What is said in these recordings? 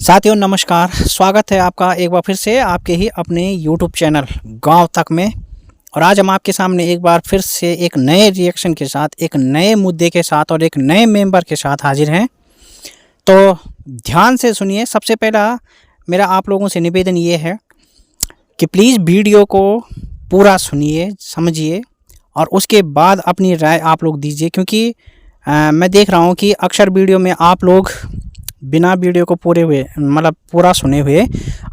साथियों नमस्कार, स्वागत है आपका एक बार फिर से आपके ही अपने यूट्यूब चैनल गांव तक में। और आज हम आपके सामने एक बार फिर से एक नए रिएक्शन के साथ, एक नए मुद्दे के साथ और एक नए मेंबर के साथ हाजिर हैं। तो ध्यान से सुनिए। सबसे पहला मेरा आप लोगों से निवेदन ये है कि प्लीज़ वीडियो को पूरा सुनिए, समझिए और उसके बाद अपनी राय आप लोग दीजिए, क्योंकि मैं देख रहा हूँ कि अक्सर वीडियो में आप लोग बिना वीडियो को पूरा सुने हुए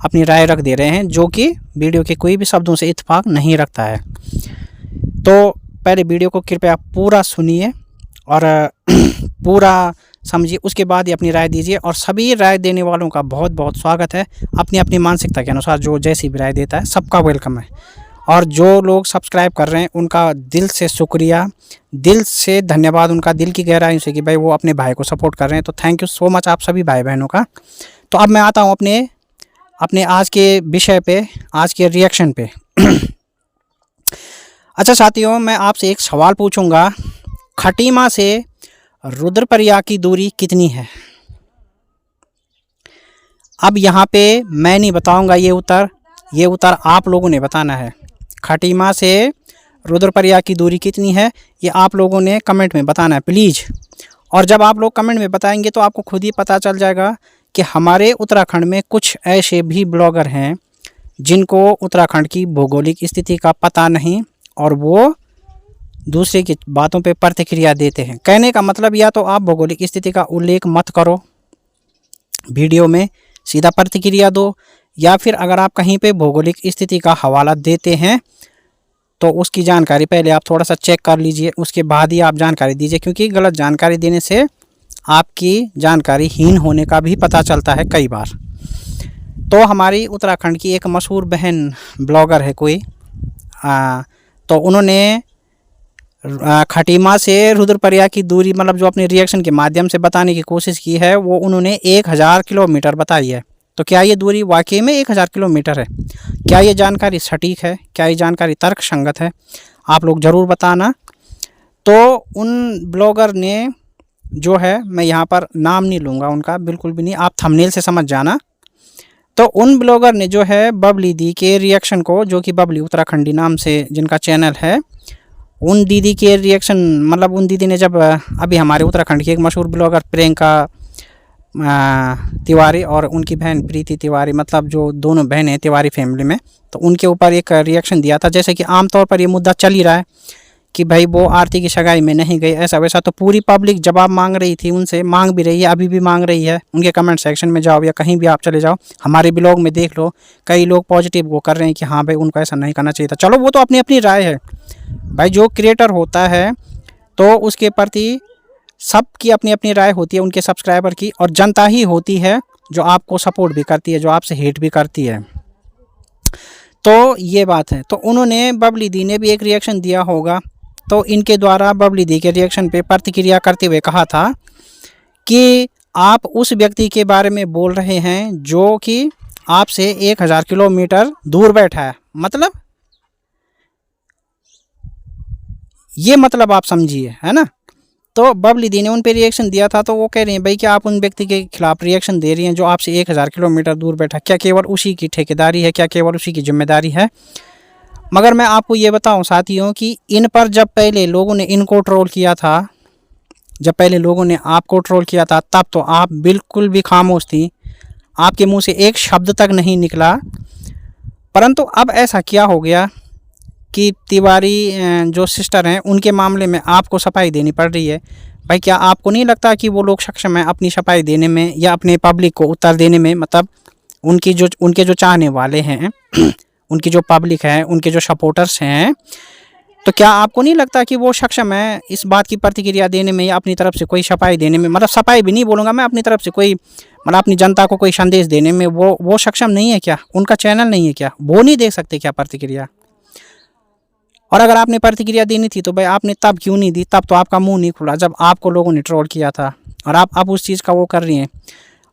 अपनी राय रख दे रहे हैं, जो कि वीडियो के कोई भी शब्दों से इत्तेफाक नहीं रखता है। तो पहले वीडियो को कृपया पूरा सुनिए और पूरा समझिए, उसके बाद ही अपनी राय दीजिए। और सभी राय देने वालों का बहुत बहुत स्वागत है। अपनी अपनी मानसिकता के अनुसार जो जैसी भी राय देता है सबका वेलकम है। और जो लोग सब्सक्राइब कर रहे हैं उनका दिल से शुक्रिया, दिल से धन्यवाद, उनका दिल की गहराई से कि भाई वो अपने भाई को सपोर्ट कर रहे हैं। तो थैंक यू सो मच आप सभी भाई बहनों का। तो अब मैं आता हूँ अपने आज के विषय पे, आज के रिएक्शन पे। अच्छा साथियों, मैं आपसे एक सवाल पूछूंगा। खटीमा से रुद्रप्रयाग की दूरी कितनी है? अब यहाँ पे मैं नहीं बताऊंगा ये उत्तर आप लोगों ने बताना है। खटीमा से रुद्रप्रयाग की दूरी कितनी है ये आप लोगों ने कमेंट में बताना है प्लीज़। और जब आप लोग कमेंट में बताएंगे तो आपको खुद ही पता चल जाएगा कि हमारे उत्तराखंड में कुछ ऐसे भी ब्लॉगर हैं जिनको उत्तराखंड की भौगोलिक स्थिति का पता नहीं और वो दूसरे की बातों पे प्रतिक्रिया देते हैं। कहने का मतलब, या तो आप भौगोलिक स्थिति का उल्लेख मत करो वीडियो में, सीधा प्रतिक्रिया दो, या फिर अगर आप कहीं पे भौगोलिक स्थिति का हवाला देते हैं तो उसकी जानकारी पहले आप थोड़ा सा चेक कर लीजिए, उसके बाद ही आप जानकारी दीजिए। क्योंकि गलत जानकारी देने से आपकी जानकारी हीन होने का भी पता चलता है कई बार। तो हमारी उत्तराखंड की एक मशहूर बहन ब्लॉगर है कोई, तो उन्होंने खटीमा से रुद्रप्रयाग की दूरी जो अपने रिएक्शन के माध्यम से बताने की कोशिश की है, वो उन्होंने 1000 किलोमीटर बताई है। तो क्या ये दूरी वाकई में 1000 किलोमीटर है? क्या ये जानकारी सटीक है? क्या ये जानकारी तर्कसंगत है? आप लोग ज़रूर बताना। तो उन ब्लॉगर ने जो है, मैं यहाँ पर नाम नहीं लूँगा उनका, बिल्कुल भी नहीं, आप थंबनेल से समझ जाना। तो उन ब्लॉगर ने जो है बबली दी के रिएक्शन को, जो कि बबली उत्तराखंडी नाम से जिनका चैनल है, उन दीदी के रिएक्शन उन दीदी ने जब अभी हमारे उत्तराखंड की एक मशहूर ब्लॉगर प्रियंका तिवारी और उनकी बहन प्रीति तिवारी, जो दोनों बहन हैं तिवारी फैमिली में, तो उनके ऊपर एक रिएक्शन दिया था। जैसे कि आमतौर पर ये मुद्दा चल ही रहा है कि भाई वो आरती की सगाई में नहीं गई, ऐसा वैसा। तो पूरी पब्लिक जवाब मांग रही थी उनसे, मांग भी रही है, अभी भी मांग रही है। उनके कमेंट सेक्शन में जाओ या कहीं भी आप चले जाओ, हमारे ब्लॉग में देख लो, कई लोग पॉजिटिव वो कर रहे हैं कि हाँ भाई उनको ऐसा नहीं करना चाहिए था। चलो वो तो अपनी अपनी राय है भाई, जो क्रिएटर होता है तो उसके प्रति सबकी अपनी अपनी राय होती है, उनके सब्सक्राइबर की, और जनता ही होती है जो आपको सपोर्ट भी करती है, जो आपसे हेट भी करती है। तो ये बात है। तो उन्होंने, बबली दी ने भी एक रिएक्शन दिया होगा, तो इनके द्वारा बबली दी के रिएक्शन पे प्रतिक्रिया करते हुए कहा था कि आप उस व्यक्ति के बारे में बोल रहे हैं जो कि आपसे 1000 किलोमीटर दूर बैठा है। ये आप समझिए, है ना। तो बबली दी ने उन पे रिएक्शन दिया था, तो वो कह रही हैं भाई कि आप उन व्यक्ति के खिलाफ रिएक्शन दे रही हैं जो आपसे 1000 किलोमीटर दूर बैठा। क्या केवल उसी की ठेकेदारी है? क्या केवल उसी की जिम्मेदारी है? मगर मैं आपको ये बताऊं साथियों कि इन पर जब पहले लोगों ने इनको ट्रोल किया था, जब पहले लोगों ने आपको ट्रोल किया था, तब तो आप बिल्कुल भी खामोश थी, आपके मुँह से एक शब्द तक नहीं निकला। परंतु अब ऐसा क्या हो गया कि तिवारी जो सिस्टर हैं उनके मामले में आपको सफाई देनी पड़ रही है? भाई क्या आपको नहीं लगता कि वो लोग सक्षम हैं अपनी सफाई देने में या अपने पब्लिक को उत्तर देने में? उनके जो चाहने वाले हैं, उनकी जो पब्लिक है, उनके जो सपोर्टर्स हैं, तो क्या आपको नहीं लगता कि वो सक्षम है इस बात की प्रतिक्रिया देने में या अपनी तरफ से कोई सफाई देने में? सफाई भी नहीं बोलूँगा मैं, अपनी तरफ से कोई अपनी जनता को कोई संदेश देने में वो सक्षम नहीं है क्या? उनका चैनल नहीं है क्या? वो नहीं दे सकते क्या प्रतिक्रिया? और अगर आपने प्रतिक्रिया देनी थी तो भाई आपने तब क्यों नहीं दी? तब तो आपका मुंह नहीं खुला जब आपको लोगों ने ट्रोल किया था, और आप अब उस चीज़ का वो कर रही हैं।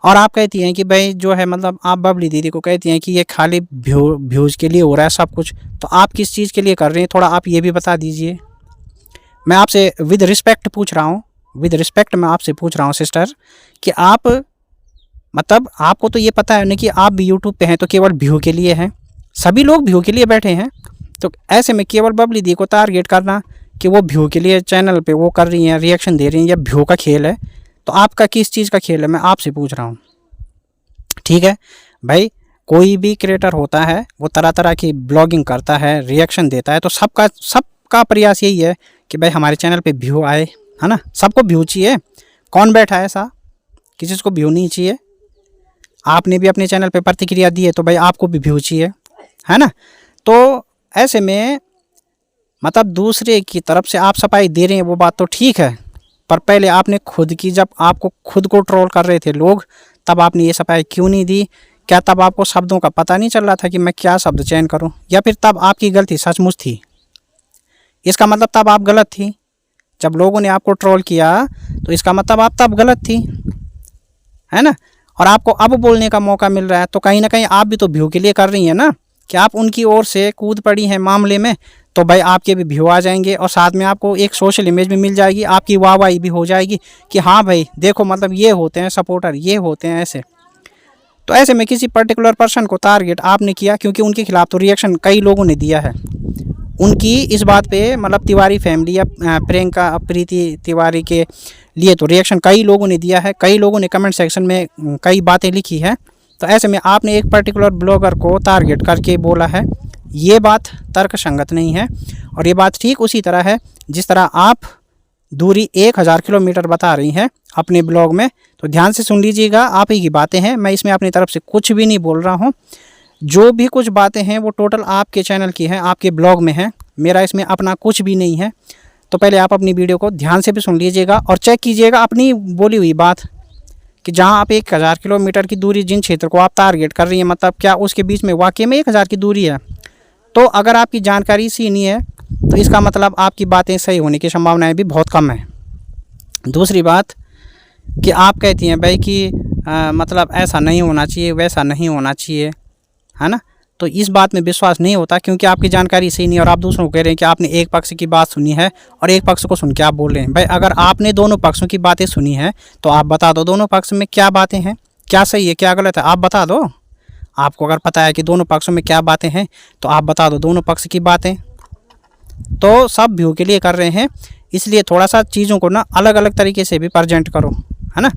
और आप कहती हैं कि भाई जो है आप बबली दीदी को कहती हैं कि ये खाली व्यूज़ के लिए हो रहा है सब कुछ। तो आप किस चीज़ के लिए कर रही हैं, थोड़ा आप ये भी बता दीजिए। मैं आपसे विद रिस्पेक्ट पूछ रहा हूँ, विद रिस्पेक्ट मैं आपसे पूछ रहा हूँ सिस्टर, कि आप मतलब आपको तो ये पता है ना कि आप भी यूट्यूब पे हैं तो केवल व्यू के लिए हैं, सभी लोग व्यू के लिए बैठे हैं। तो ऐसे में केवल बबली दी को टारगेट करना कि वो व्यू के लिए चैनल पे वो कर रही हैं, रिएक्शन दे रही हैं, या व्यू का खेल है, तो आपका किस चीज़ का खेल है, मैं आपसे पूछ रहा हूँ। ठीक है भाई, कोई भी क्रिएटर होता है वो तरह तरह की ब्लॉगिंग करता है, रिएक्शन देता है, तो सबका प्रयास यही है कि भाई हमारे चैनल पे व्यू आए, है ना। सबको व्यू चाहिए, कौन बैठा है ऐसा, किसी को व्यू नहीं चाहिए। आपने भी अपने चैनल पे प्रतिक्रिया दी है तो भाई आपको भी व्यू चाहिए, है ना। तो ऐसे में मतलब दूसरे की तरफ से आप सफाई दे रहे हैं, वो बात तो ठीक है, पर पहले आपने खुद की, जब आपको खुद को ट्रोल कर रहे थे लोग, तब आपने ये सफाई क्यों नहीं दी? क्या तब आपको शब्दों का पता नहीं चल रहा था कि मैं क्या शब्द चयन करूं? या फिर तब आपकी गलती सचमुच थी? इसका मतलब तब आप गलत थी। जब लोगों ने आपको ट्रोल किया तो इसका मतलब आप तब गलत थी, है ना। और आपको अब बोलने का मौका मिल रहा है तो कहीं ना कहीं आप भी तो व्यू के लिए कर रही हैं ना, कि आप उनकी ओर से कूद पड़ी हैं मामले में, तो भाई आपके भी व्यू आ जाएंगे और साथ में आपको एक सोशल इमेज भी मिल जाएगी, आपकी वाहवाही भी हो जाएगी कि हाँ भाई देखो, मतलब ये होते हैं सपोर्टर, ये होते हैं ऐसे। तो ऐसे में किसी पर्टिकुलर पर्सन को टारगेट आपने किया क्योंकि उनके खिलाफ तो रिएक्शन कई लोगों ने दिया है। उनकी इस बात पे, मतलब तिवारी फैमिली या प्रियंका प्रीति तिवारी के लिए तो रिएक्शन कई लोगों ने दिया है, कई लोगों ने कमेंट सेक्शन में कई बातें लिखी है। तो ऐसे में आपने एक पर्टिकुलर ब्लॉगर को टारगेट करके बोला है, ये बात तर्क संगत नहीं है। और ये बात ठीक उसी तरह है जिस तरह आप दूरी 1000 किलोमीटर बता रही हैं अपने ब्लॉग में। तो ध्यान से सुन लीजिएगा, आप ही की बातें हैं, मैं इसमें अपनी तरफ से कुछ भी नहीं बोल रहा हूँ। जो भी कुछ बातें हैं वो टोटल आपके चैनल की हैं, आपके ब्लॉग में है, मेरा इसमें अपना कुछ भी नहीं है। तो पहले आप अपनी वीडियो को ध्यान से भी सुन लीजिएगा और चेक कीजिएगा अपनी बोली हुई बात, कि जहां आप 1000 किलोमीटर की दूरी जिन क्षेत्र को आप टारगेट कर रही हैं, मतलब क्या उसके बीच में वाकई में 1000 की दूरी है? तो अगर आपकी जानकारी इसी नहीं है तो इसका मतलब आपकी बातें सही होने की संभावनाएं भी बहुत कम है। दूसरी बात कि आप कहती हैं भाई कि मतलब ऐसा नहीं होना चाहिए, वैसा नहीं होना चाहिए, है ना। तो इस बात में विश्वास नहीं होता क्योंकि आपकी जानकारी सही नहीं है और आप दूसरों को कह रहे हैं कि आपने एक पक्ष की बात सुनी है और एक पक्ष को सुन के आप बोल रहे हैं। भाई अगर आपने दोनों पक्षों की बातें सुनी है तो आप बता दो दोनों पक्ष में क्या बातें हैं, क्या सही है क्या गलत है, आप बता दो। आपको अगर पता है कि दोनों पक्षों में क्या बातें हैं तो आप बता दो दोनों पक्ष की बातें। तो सब व्यू के लिए कर रहे हैं, इसलिए थोड़ा सा चीज़ों को ना अलग अलग तरीके से भी प्रेजेंट करो, है ना।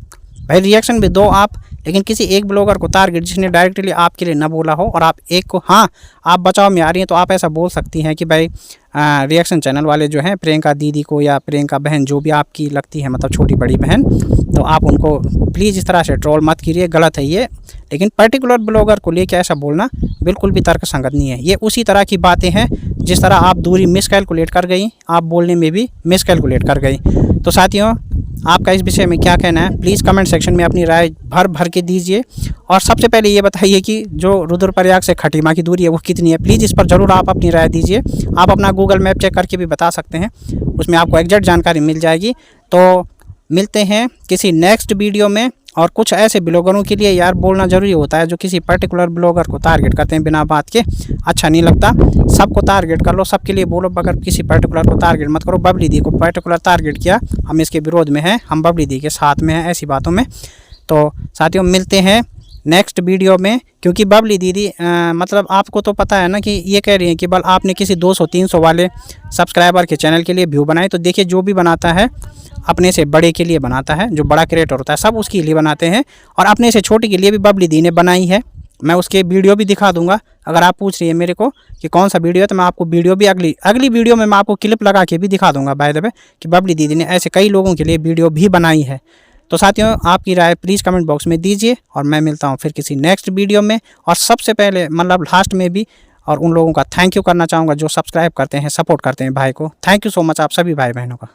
भाई रिएक्शन भी दो आप, लेकिन किसी एक ब्लॉगर को टारगेट जिसने डायरेक्टली आपके लिए ना बोला हो और आप एक को, हाँ आप बचाव में आ रही हैं तो आप ऐसा बोल सकती हैं कि भाई रिएक्शन चैनल वाले जो हैं प्रियंका दीदी को या प्रियंका बहन जो भी आपकी लगती है, मतलब छोटी बड़ी बहन, तो आप उनको प्लीज़ इस तरह से ट्रोल मत कीजिए, गलत है ये। लेकिन पर्टिकुलर ब्लॉगर को लेकर ऐसा बोलना बिल्कुल भी तर्क संगत नहीं है। ये उसी तरह की बातें हैं जिस तरह आप दूरी मिसकैलकुलेट कर गई, आप बोलने में भी मिसकैलकुलेट कर गई। तो साथियों, आपका इस विषय में क्या कहना है प्लीज़ कमेंट सेक्शन में अपनी राय भर के दीजिए। और सबसे पहले ये बताइए कि जो रुद्रप्रयाग से खटीमा की दूरी है वो कितनी है, प्लीज़ इस पर ज़रूर आप अपनी राय दीजिए। आप अपना गूगल मैप चेक करके भी बता सकते हैं, उसमें आपको एग्जैक्ट जानकारी मिल जाएगी। तो मिलते हैं किसी नेक्स्ट वीडियो में। और कुछ ऐसे ब्लॉगरों के लिए यार बोलना ज़रूरी होता है जो किसी पर्टिकुलर ब्लॉगर को टारगेट करते हैं बिना बात के, अच्छा नहीं लगता। सबको टारगेट कर लो, सबके लिए बोलो, मगर किसी पर्टिकुलर को टारगेट मत करो। बबली दी को पर्टिकुलर टारगेट किया, हम इसके विरोध में हैं, हम बबली दी के साथ में हैं ऐसी बातों में। तो साथियों मिलते हैं नेक्स्ट वीडियो में, क्योंकि बबली दीदी मतलब आपको तो पता है ना कि ये कह रही हैं कि बल आपने किसी 200-300 वाले सब्सक्राइबर के चैनल के लिए व्यू बनाए। तो देखिए जो भी बनाता है अपने से बड़े के लिए बनाता है, जो बड़ा क्रिएटर होता है सब उसके लिए बनाते हैं, और अपने से छोटे के लिए भी बबली दी ने बनाई है। मैं उसके वीडियो भी दिखा दूंगा। अगर आप पूछ रही है मेरे को कि कौन सा वीडियो है तो मैं आपको वीडियो भी अगली वीडियो में मैं आपको क्लिप लगा के भी दिखा दूंगा बाय द वे, कि बबली दीदी ने ऐसे कई लोगों के लिए वीडियो भी बनाई है। तो साथियों आपकी राय प्लीज़ कमेंट बॉक्स में दीजिए और मैं मिलता हूँ फिर किसी नेक्स्ट वीडियो में। और सबसे पहले मतलब लास्ट में भी और उन लोगों का थैंक यू करना चाहूँगा जो सब्सक्राइब करते हैं, सपोर्ट करते हैं भाई को। थैंक यू सो मच आप सभी भाई बहनों का।